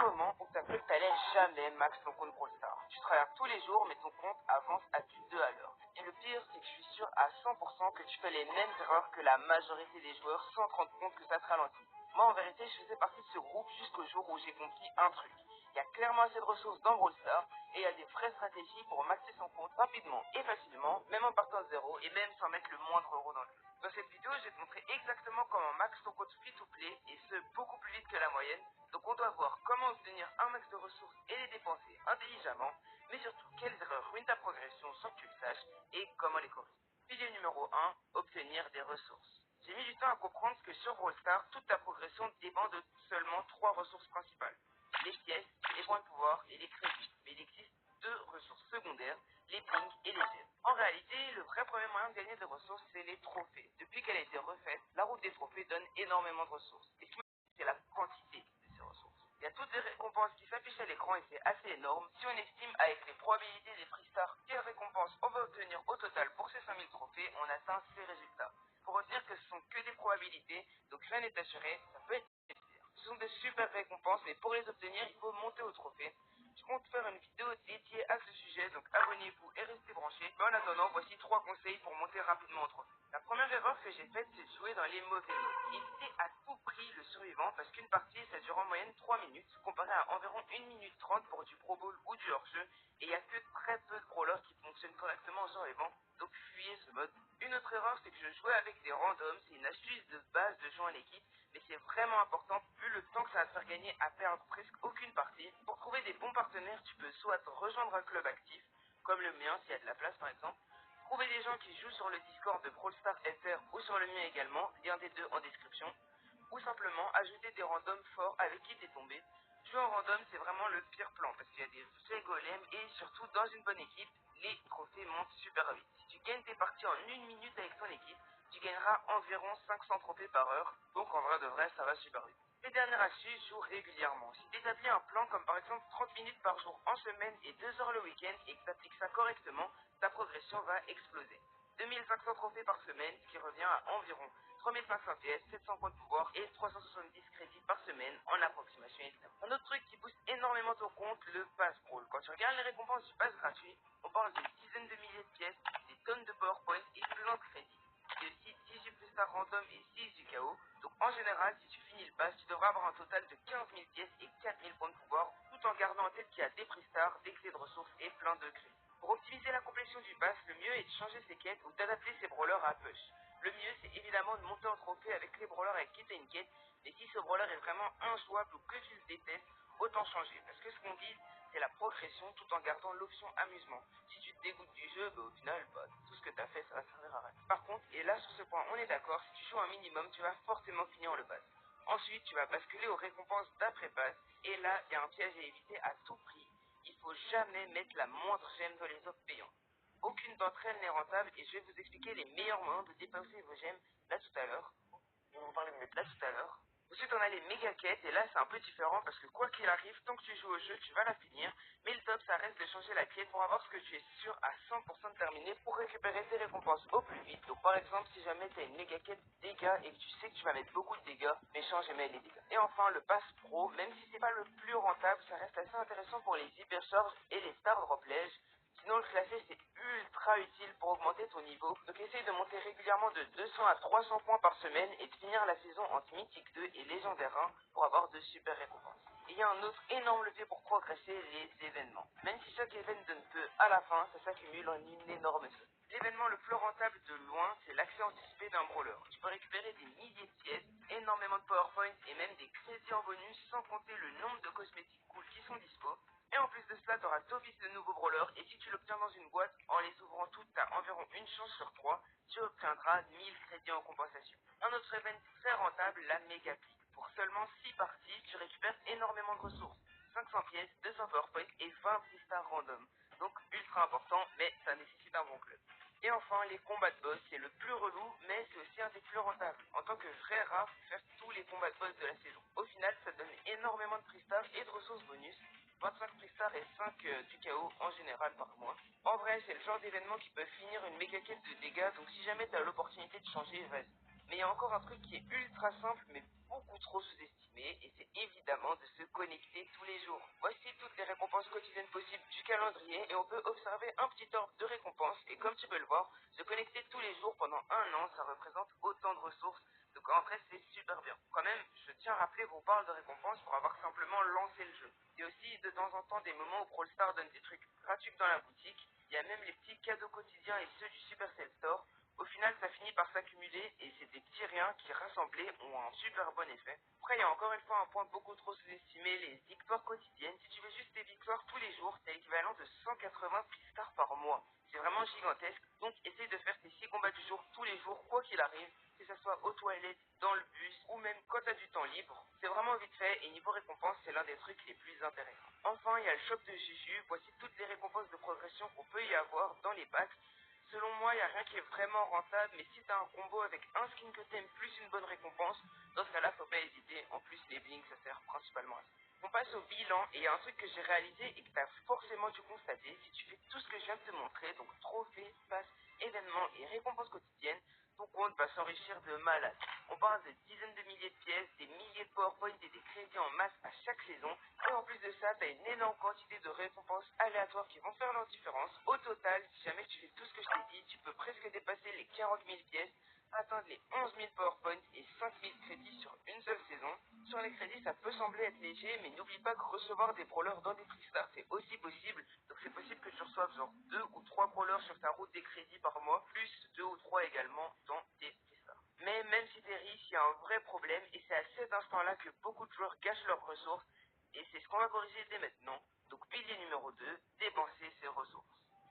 moment où tu as cru que tu n'allais jamais max ton compte Brawl Stars. Tu travailles tous les jours, mais ton compte avance à du 2 à l'heure. Et le pire, c'est que je suis sûr à 100% que tu fais les mêmes erreurs que la majorité des joueurs sans te rendre compte que ça te ralentit. Moi, en vérité, je faisais partie de ce groupe jusqu'au jour où j'ai compris un truc. Il y a clairement assez de ressources dans Brawl Stars et il y a des vraies stratégies pour maxer son compte rapidement et facilement, même en partant de zéro et même sans mettre le moindre euro dans le jeu. Dans cette vidéo, je vais te montrer exactement comment max ton compte free-to-play et ce, beaucoup plus vite que la moyenne. Donc on doit voir comment obtenir un max de ressources et les dépenser intelligemment, mais surtout quelles erreurs ruinent ta progression sans que tu le saches et comment les corriger. Pilier numéro 1, obtenir des ressources. J'ai mis du temps à comprendre que sur Brawl Stars, toute ta progression dépend de seulement 3 ressources principales. Les pièces, les points de pouvoir et les crédits. Mais il existe 2 ressources secondaires, les pings et les gemmes. En réalité, le vrai premier moyen de gagner des ressources, c'est les trophées. Depuis qu'elle a été refaite, la route des trophées donne énormément de ressources. Et ce qui m'intéresse, c'est la quantité de ces ressources. Il y a toutes les récompenses qui s'affichent à l'écran et c'est assez énorme. Si on estime avec les probabilités des free stars quelles récompenses on va obtenir au total pour ces 5000 trophées, on atteint ces résultats. Faut retenir que ce sont que des probabilités, donc rien n'est assuré, ça peut être pire. Ce sont des super récompenses, mais pour les obtenir, il faut monter au trophée. Je compte faire une vidéo dédiée à ce sujet, donc abonnez-vous et restez branchés. Mais en attendant, voici 3 conseils pour monter rapidement au trophée. La première erreur que j'ai faite, c'est de jouer dans les mauvais modes. Évitez à tout prix le survivant parce qu'une partie, ça dure en moyenne 3 minutes, comparé à environ 1 minute 30 pour du Pro Bowl ou du hors-jeu. Et il n'y a que très peu de brawlers qui fonctionnent correctement en survivant, donc fuyez ce mode. Une autre erreur, c'est que je jouais avec des randoms, c'est une astuce de base de jouer en équipe, mais c'est vraiment important vu le temps que ça va te faire gagner à perdre presque aucune partie. Pour trouver des bons partenaires, tu peux soit rejoindre un club actif, comme le mien s'il y a de la place par exemple, trouver des gens qui jouent sur le Discord de Brawl Stars FR ou sur le mien également, lien des deux en description, ou simplement ajouter des randoms forts avec qui t'es tombé. Jouer en random, c'est vraiment le pire plan parce qu'il y a des vrais golems et surtout dans une bonne équipe, les trophées montent super vite. Si tu gagnes tes parties en 1 minute avec ton équipe, tu gagneras environ 500 trophées par heure, donc en vrai de vrai, ça va super vite. Et dernière astuce, joue régulièrement. Si tu établis un plan comme par exemple 30 minutes par jour en semaine et 2 heures le week-end et que tu appliques ça correctement, ta progression va exploser. 2500 trophées par semaine, ce qui revient à environ 3500 pièces, 700 points de pouvoir et 370 crédits par semaine en approximation évidemment. Un autre truc qui booste énormément ton compte, le pass brawl. Quand tu regardes les récompenses du pass gratuit, on parle de dizaines de milliers de pièces, des tonnes de powerpoints et plein de crédits. Il y a aussi 18 free stars random et 6 du chaos. Donc en général, si tu finis le pass, tu devras avoir un total de 15 000 pièces et 4 000 points de pouvoir, tout en gardant en tête qu'il y a des free stars, des clés de ressources et plein de crédits. Pour optimiser la complétion du pass, le mieux est de changer ses quêtes ou d'adapter ses brawlers à push. Le mieux, c'est évidemment de monter en trophée avec les brawlers avec qui tu as une quête, mais si ce brawler est vraiment injouable ou que tu le détestes, autant changer. Parce que ce qu'on dit, c'est la progression tout en gardant l'option amusement. Si tu te dégoûtes du jeu, au final, tout ce que tu as fait, ça va servir à rien. Par contre, et là sur ce point on est d'accord, si tu joues un minimum, tu vas forcément finir le pass. Ensuite, tu vas basculer aux récompenses d'après-pass, et là, il y a un piège à éviter à tout prix. Il faut jamais mettre la moindre gemme dans les offres payantes. Aucune d'entre elles n'est rentable et je vais vous expliquer les meilleurs moyens de dépenser vos gemmes là tout à l'heure. On va en parler de là tout à l'heure. Ensuite, on a les méga quêtes et là, c'est un peu différent parce que quoi qu'il arrive, tant que tu joues au jeu, tu vas la finir. Mais le top, ça reste de changer la quête pour avoir ce que tu es sûr à 100% de terminer pour récupérer tes récompenses au plus vite. Donc, par exemple, si jamais tu as une méga quête dégâts et que tu sais que tu vas mettre beaucoup de dégâts, mais change jamais les dégâts. Et enfin, le pass pro, même si c'est pas le plus rentable, ça reste assez intéressant pour les hypercharges et les star drop ledge. Sinon, le classé, c'est ultra utile pour augmenter ton niveau. Donc, essaye de monter régulièrement de 200 à 300 points par semaine et de finir la saison entre Mythique 2 et Légendaire 1 pour avoir de super récompenses. Et il y a un autre énorme levier pour progresser, les événements. Même si chaque événement donne peu à la fin, ça s'accumule en une énorme somme. L'événement le plus rentable de loin, c'est l'accès anticipé d'un brawler. Tu peux récupérer des milliers de pièces, énormément de powerpoints et même des crédits en bonus sans compter le nombre de cosmétiques cool qui sont dispo. Et en plus de cela, tu auras d'office de nouveaux brawlers et si tu l'obtiens dans une boîte, en les ouvrant toutes, tu as environ une chance sur 3, tu obtiendras 1000 crédits en compensation. Un autre event très rentable, la méga pique. Pour seulement 6 parties, tu récupères énormément de ressources. 500 pièces, 200 powerpoints et 20 free stars random. Donc ultra important, mais ça nécessite un bon club. Et enfin, les combats de boss, c'est le plus relou, mais c'est aussi un des plus rentables. En tant que vrai rat, faut faire tous les combats de boss de la saison. Au final, ça donne énormément de free stars et de ressources bonus. 25 free stars et 5 du chaos en général par mois. En vrai, c'est le genre d'événement qui peut finir une méga quête de dégâts, donc si jamais tu as l'opportunité de changer, vas-y. Mais il y a encore un truc qui est ultra simple, mais beaucoup trop sous-estimé, et c'est évidemment de se connecter tous les jours calendrier et on peut observer un petit ordre de récompense. Et comme tu peux le voir, se connecter tous les jours pendant un an, ça représente autant de ressources. Donc en vrai, c'est super bien. Quand même, je tiens à rappeler qu'on parle de récompense pour avoir simplement lancé le jeu. Il y a aussi de temps en temps des moments où Brawl Stars donne des trucs gratuits dans la boutique. Il y a même les petits cadeaux quotidiens et ceux du Supercell Store. Au final, ça finit par s'accumuler et c'est des petits riens qui rassemblés ont un super bon effet. Après, il y a encore une fois un point beaucoup trop sous-estimé, les victoires quotidiennes. Si tu veux juste des victoires tous les jours, c'est l'équivalent de 180 prix stars par mois. C'est vraiment gigantesque, donc essaye de faire tes 6 combats du jour tous les jours, quoi qu'il arrive, que ce soit aux toilettes, dans le bus ou même quand tu as du temps libre. C'est vraiment vite fait et niveau récompense, c'est l'un des trucs les plus intéressants. Enfin, il y a le shop de Juju, voici toutes les récompenses de progression qu'on peut y avoir dans les packs. Selon moi, il n'y a rien qui est vraiment rentable, mais si tu as un combo avec un skin que t'aimes plus une bonne récompense, dans ce cas-là, faut pas hésiter. En plus, les blinks, ça sert principalement à ça. On passe au bilan, et il y a un truc que j'ai réalisé et que tu as forcément dû constater, si tu fais tout ce que je viens de te montrer, donc trophées, passes, événements et récompenses quotidiennes, ton compte va s'enrichir de malade. On parle de dizaines de milliers de pièces, des milliers de PowerPoint et des crédits en masse à chaque saison. Et en plus de ça, tu as une énorme quantité de récompenses aléatoires qui vont faire leur différence. Au total, si jamais tu fais tout ce que je t'ai dit, tu peux presque dépasser les 40 000 pièces, atteindre les 11 000 PowerPoint et 5 000 crédits sur une seule saison. Sur les crédits, ça peut sembler être léger, mais n'oublie pas que recevoir des brawlers dans des freestars, c'est aussi possible. Donc c'est possible que tu reçoives genre 2 ou 3 brawlers sur ta route des crédits par mois, plus 2 ou 3 également dans tes freestars. Mais même si t'es riche, il y a un vrai problème, et c'est à cet instant-là que beaucoup de joueurs gâchent leurs ressources, et c'est ce qu'on va corriger dès maintenant. Donc pilier numéro 2, dépenser ses ressources.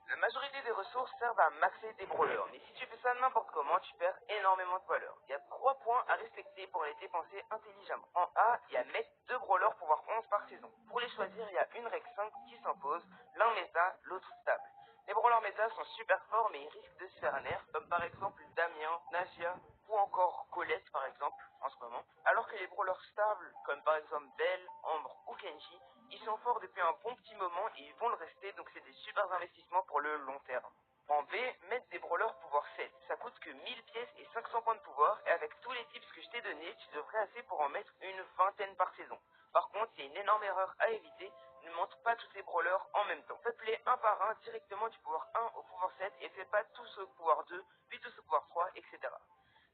La majorité des ressources servent à maxer tes brawlers, mais si tu fais ça n'importe comment, tu perds énormément de valeur. Il y a 3 points à respecter pour les dépenser intelligemment. En A, il y a mettre 2 brawlers pouvoir 11 par saison. Pour les choisir, il y a une règle 5 qui s'impose, l'un méta, l'autre stable. Les brawlers méta sont super forts, mais ils risquent de se faire nerf, comme par exemple Damien, Nasia, ou encore Colette par exemple, en ce moment. Alors que les brawlers stables, comme par exemple Belle, Ambre ou Kenji, ils sont forts depuis un bon petit moment et ils vont le rester, donc c'est des super investissements pour le long terme. En B, mettre des brawlers pouvoir 7. Ça coûte que 1000 pièces et 500 points de pouvoir, et avec tous les tips que je t'ai donnés, tu devrais assez pour en mettre une vingtaine par saison. Par contre, il y a une énorme erreur à éviter, ne monte pas tous tes brawlers en même temps. Peuple-les un par un directement du pouvoir 1 au pouvoir 7 et fais pas tous au pouvoir 2, puis tous au pouvoir 3, etc.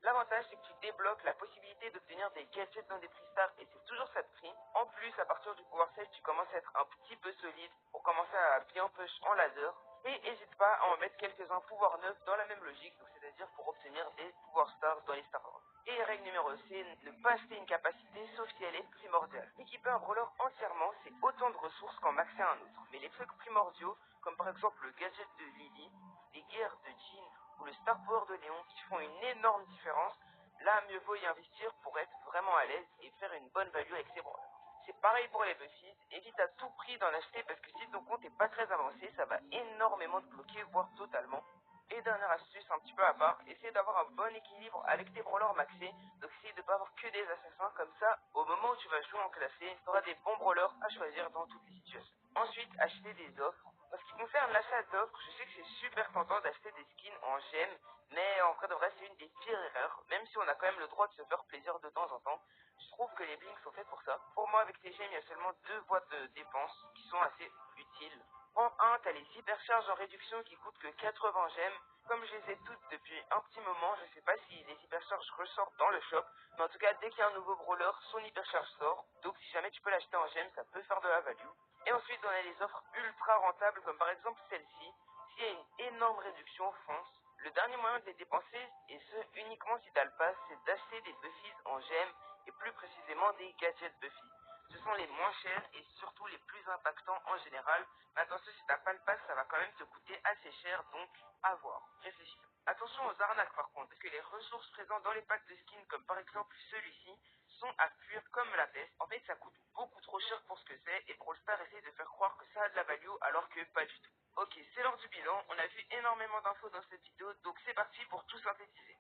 L'avantage, c'est que tu débloques la possibilité d'obtenir des gadgets dans des prix stars et c'est toujours ça de prix. En plus, à partir du pouvoir 7, tu commences à être un petit peu solide pour commencer à bien push en ladder. Et n'hésite pas à en mettre quelques-uns pouvoir 9 dans la même logique, donc c'est-à-dire pour obtenir des pouvoirs stars dans les Star Wars. Et règle numéro C, ne pas acheter une capacité sauf si elle est primordiale. Équiper un brawler entièrement, c'est autant de ressources qu'en maxer un autre. Mais les trucs primordiaux, comme par exemple le gadget de Lily, les guerres de Jean ou le Star Power de Léon qui font une énorme différence, là mieux vaut y investir pour être vraiment à l'aise et faire une bonne value avec ses brawlers. C'est pareil pour les Buffy, évite à tout prix d'en acheter parce que si ton compte n'est pas très avancé, ça va énormément te bloquer, voire totalement. Et dernière astuce un petit peu à part, essaie d'avoir un bon équilibre avec tes brawlers maxés, donc essaye de ne pas avoir que des assassins, comme ça, au moment où tu vas jouer en classé, tu auras des bons brawlers à choisir dans toutes les situations. Ensuite, acheter des offres. En ce qui concerne l'achat d'offres, je sais que c'est super tentant d'acheter des skins en gemmes, mais en vrai de vrai, c'est une des pires erreurs, même si on a quand même le droit de se faire plaisir de temps en temps. Je trouve que les blinks sont faits pour ça. Pour moi, avec tes gemmes, il y a seulement 2 boîtes de dépenses qui sont assez utiles. En 1, t'as les hypercharges en réduction qui coûtent que 80 gemmes. Comme je les ai toutes depuis un petit moment, je sais pas si les hypercharges ressortent dans le shop, mais en tout cas, dès qu'il y a un nouveau brawler, son hypercharge sort. Donc si jamais tu peux l'acheter en gemmes, ça peut faire de la value. Et ensuite, on a les offres ultra rentables, comme par exemple celle-ci. S'il y a une énorme réduction, fonce. Le dernier moyen de les dépenser, et ce uniquement si t'as le pass, c'est d'acheter des Buffys en gemmes, et plus précisément des gadgets Buffy. Ce sont les moins chers et surtout les plus impactants en général. Mais attention, si t'as pas le pass, ça va quand même te coûter assez cher, donc à voir. Réfléchis. Attention aux arnaques par contre, parce que les ressources présentes dans les packs de skins, comme par exemple celui-ci, sont à fuir comme la peste. En fait, ça coûte beaucoup trop cher pour ce que c'est, et Brawl Stars essaie de faire croire que ça a de la value, alors que pas du tout. Ok, c'est l'heure du bilan, on a vu énormément d'infos dans cette vidéo, donc c'est parti pour tout synthétiser.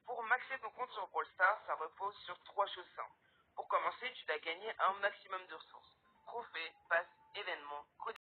Pour maxer ton compte sur Brawl Stars, ça repose sur 3 choses simples. Pour commencer, tu dois gagner un maximum de ressources. Trophées, passes, événements,